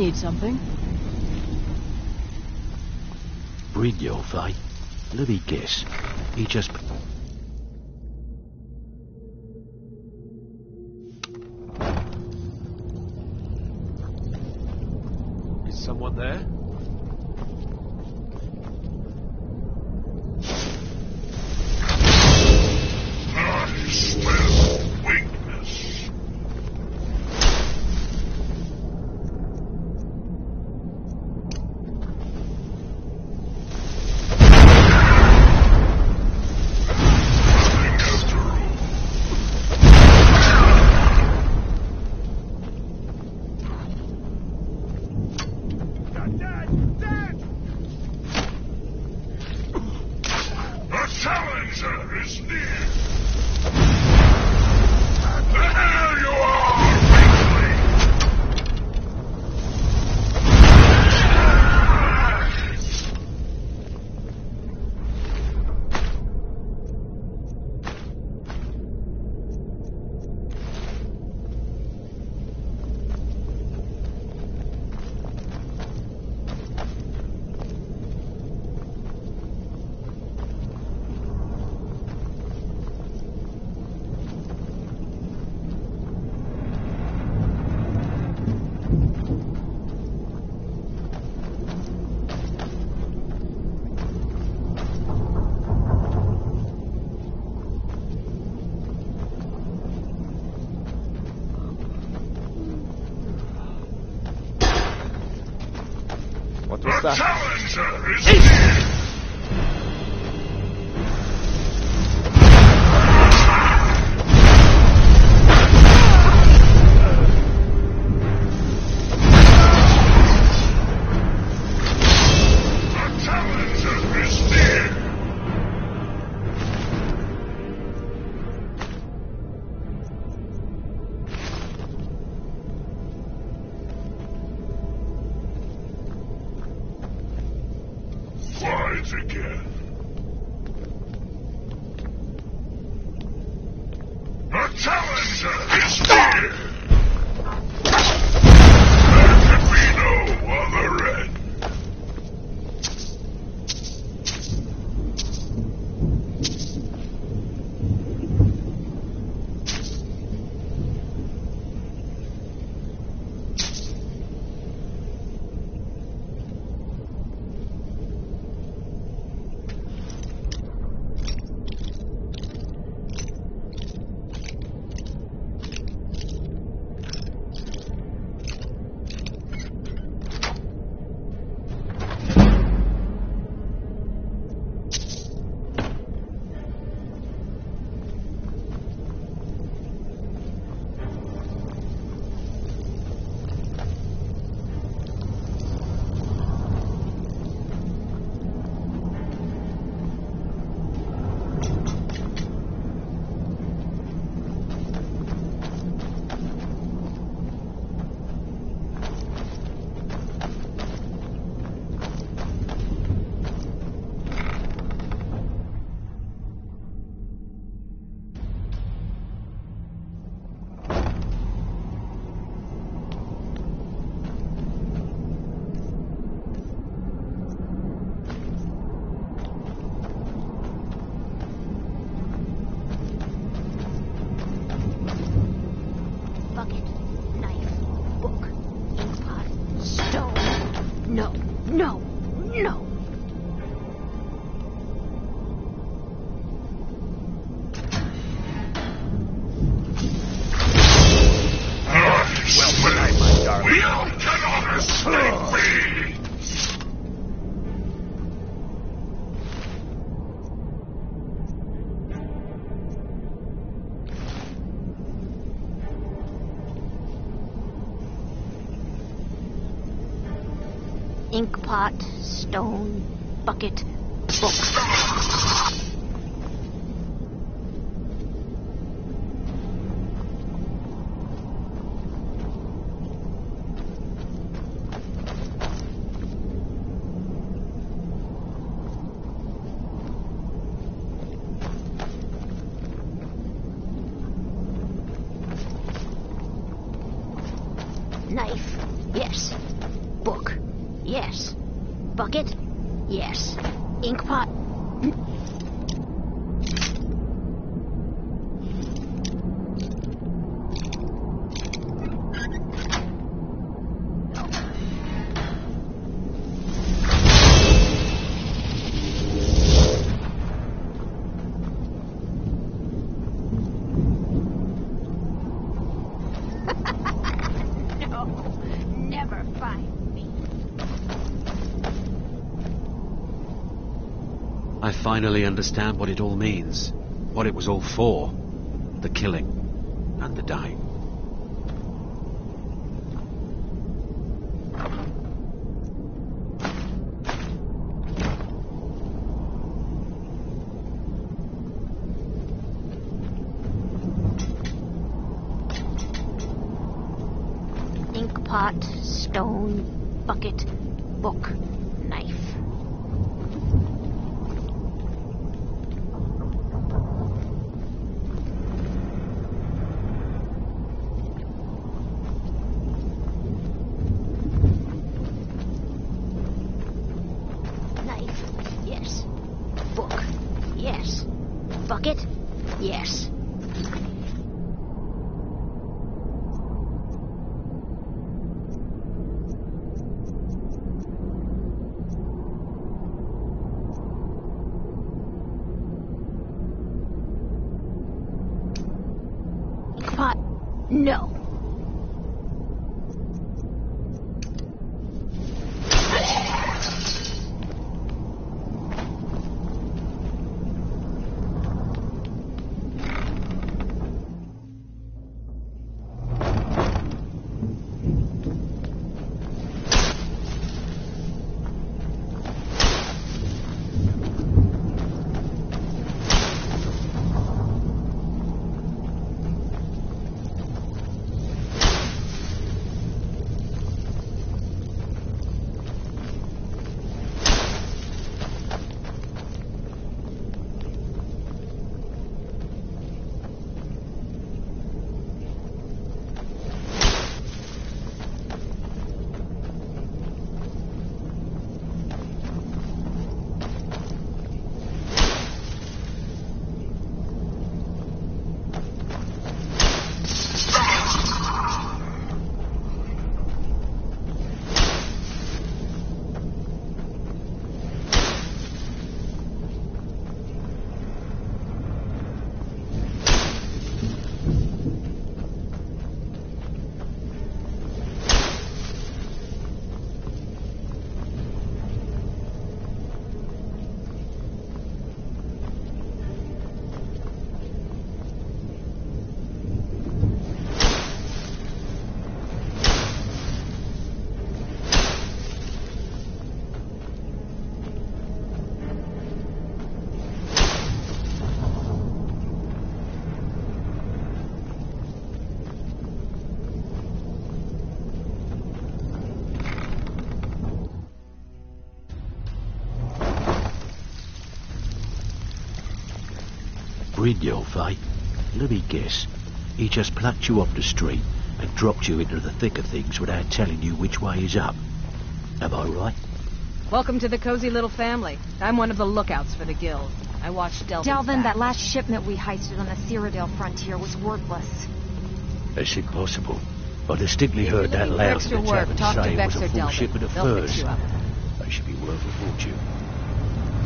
Need something? Brillo, vai. Let me guess. He just... Is someone there? I smell weakness. The challenger is near. There you are, weakling! What was The that? challenger is near. The challenger is near. Quiet again. The challenger is near. There can be no other end. Bucket, knife, book, inkpot, stone. No, no, no. Well, good night, my darling. You cannot escape me! Inkpot, stone, bucket, book. Knife, yes. Bucket? Yes. Ink pot? No, never find me. I finally understand what it all means. What it was all for. The killing. And the dying. Ink pot, stone, bucket, book, knife. Knife, yes. Book, yes. Bucket, yes. Pot, no. Brigno, fight. Let me guess. He just plucked you off the street and dropped you into the thick of things without telling you which way is up. Am I right? Welcome to the cozy little family. I'm one of the lookouts for the guild. I watched Delvin, that last shipment we heisted on the Cyrodiil frontier was worthless. Is it possible? I distinctly heard that loud extra in the work. tavern Talk to say it Vex was or a full Delvin. shipment of They'll fix furs. you up. They should be worth a fortune.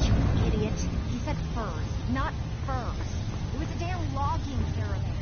You idiot. He said furs, not furs. It was a damn logging caravan.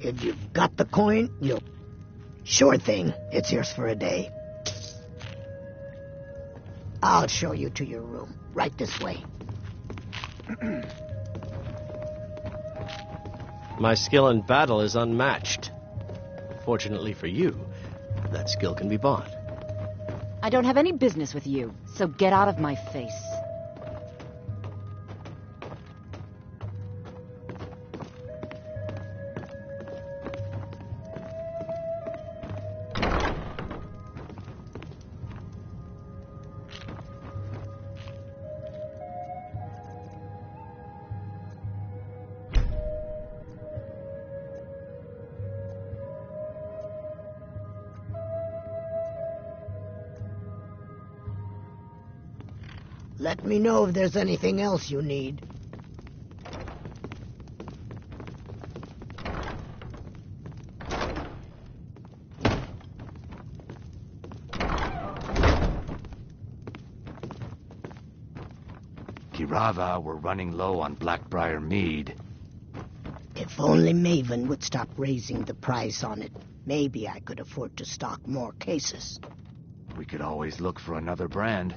If you've got the coin, you'll... Sure thing. It's yours for a day. I'll show you to your room. Right this way. My skill in battle is unmatched. Fortunately for you, that skill can be bought. I don't have any business with you, so get out of my face. Let me know if there's anything else you need. Kirava, we're running low on Blackbriar mead. If only Maven would stop raising the price on it, maybe I could afford to stock more cases. We could always look for another brand.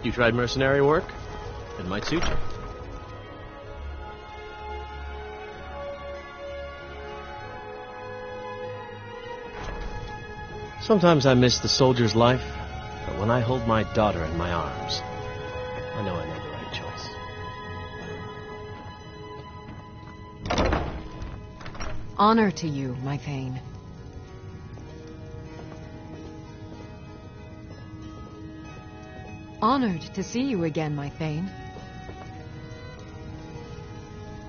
You tried mercenary work? It might suit you. Sometimes I miss the soldier's life, but when I hold my daughter in my arms, I know I made the right choice. Honor to you, my Thane. Honored to see you again, my Thane.